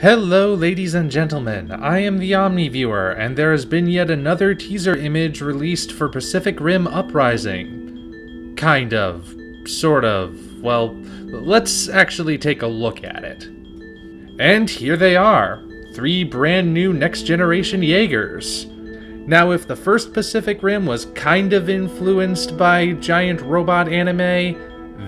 Hello ladies and gentlemen, I am the Omni viewer, and there has been yet another teaser image released for Pacific Rim Uprising. Kind of. Sort of. Well, let's actually take a look at it. And here they are. 3 brand new next-generation Jaegers. Now, if the first Pacific Rim was kind of influenced by giant robot anime,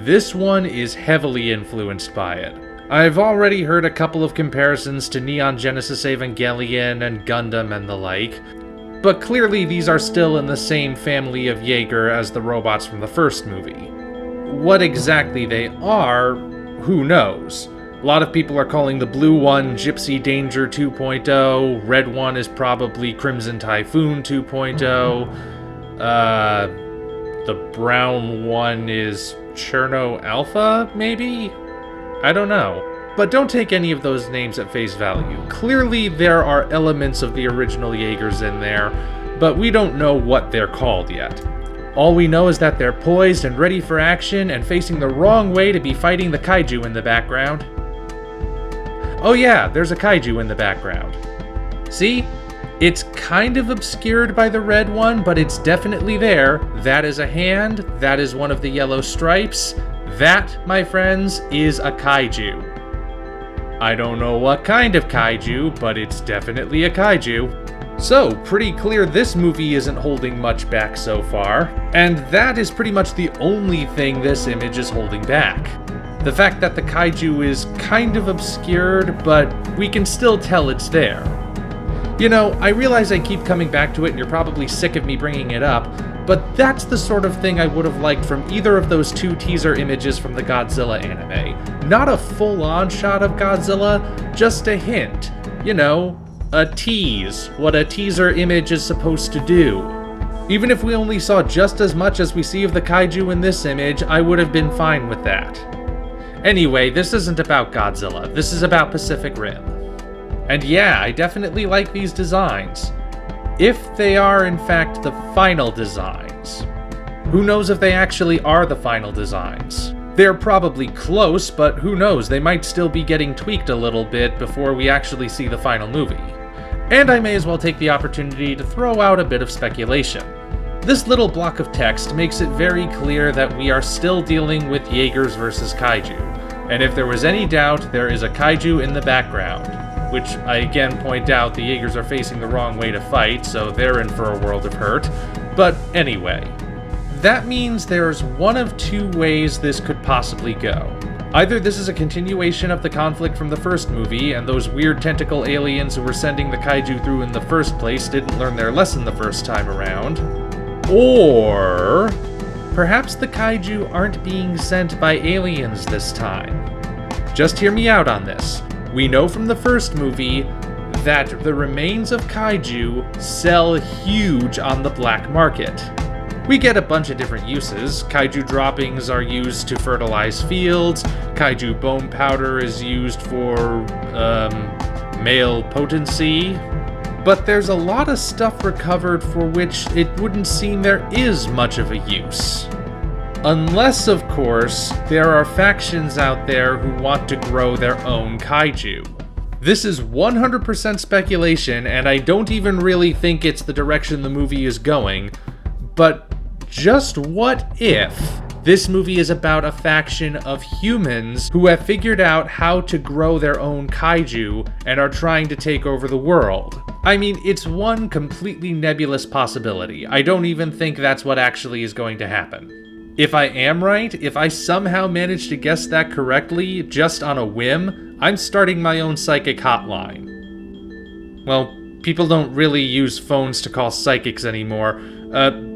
this one is heavily influenced by it. I've already heard a couple of comparisons to Neon Genesis Evangelion and Gundam and the like, but clearly these are still in the same family of Jaeger as the robots from the first movie. What exactly they are, who knows? A lot of people are calling the blue one Gypsy Danger 2.0, red one is probably Crimson Typhoon 2.0, the brown one is Cherno Alpha, maybe? I don't know. But don't take any of those names at face value. Clearly there are elements of the original Jaegers in there, but we don't know what they're called yet. All we know is that they're poised and ready for action and facing the wrong way to be fighting the kaiju in the background. Oh yeah, there's a kaiju in the background. See? It's kind of obscured by the red one, but it's definitely there. That is a hand, that is one of the yellow stripes. That, my friends, is a kaiju. I don't know what kind of kaiju, but it's definitely a kaiju. So, pretty clear this movie isn't holding much back so far, and that is pretty much the only thing this image is holding back. The fact that the kaiju is kind of obscured, but we can still tell it's there. You know, I realize I keep coming back to it and you're probably sick of me bringing it up, but that's the sort of thing I would have liked from either of those 2 teaser images from the Godzilla anime. Not a full-on shot of Godzilla, just a hint. You know, a tease, what a teaser image is supposed to do. Even if we only saw just as much as we see of the kaiju in this image, I would have been fine with that. Anyway, this isn't about Godzilla, this is about Pacific Rim. And yeah, I definitely like these designs. If they are in fact the final designs. Who knows if they actually are the final designs? They're probably close, but who knows, they might still be getting tweaked a little bit before we actually see the final movie. And I may as well take the opportunity to throw out a bit of speculation. This little block of text makes it very clear that we are still dealing with Jaegers versus Kaiju. And if there was any doubt, there is a Kaiju in the background. Which I again point out the Jaegers are facing the wrong way to fight, so they're in for a world of hurt. But anyway, that means there's one of 2 ways this could possibly go. Either this is a continuation of the conflict from the first movie, and those weird tentacle aliens who were sending the kaiju through in the first place didn't learn their lesson the first time around. Or perhaps the kaiju aren't being sent by aliens this time. Just hear me out on this. We know from the first movie that the remains of kaiju sell huge on the black market. We get a bunch of different uses. Kaiju droppings are used to fertilize fields, kaiju bone powder is used for, male potency. But there's a lot of stuff recovered for which it wouldn't seem there is much of a use. Unless, of course, there are factions out there who want to grow their own kaiju. This is 100% speculation, and I don't even really think it's the direction the movie is going, but just what if this movie is about a faction of humans who have figured out how to grow their own kaiju and are trying to take over the world? I mean, it's one completely nebulous possibility. I don't even think that's what actually is going to happen. If I am right, if I somehow manage to guess that correctly, just on a whim, I'm starting my own psychic hotline. Well, people don't really use phones to call psychics anymore.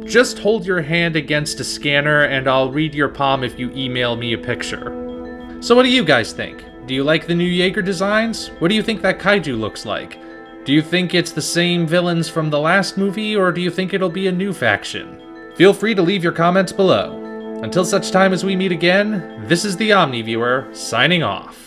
Just hold your hand against a scanner and I'll read your palm if you email me a picture. So what do you guys think? Do you like the new Jaeger designs? What do you think that kaiju looks like? Do you think it's the same villains from the last movie, or do you think it'll be a new faction? Feel free to leave your comments below. Until such time as we meet again, this is the Omni Viewer, signing off.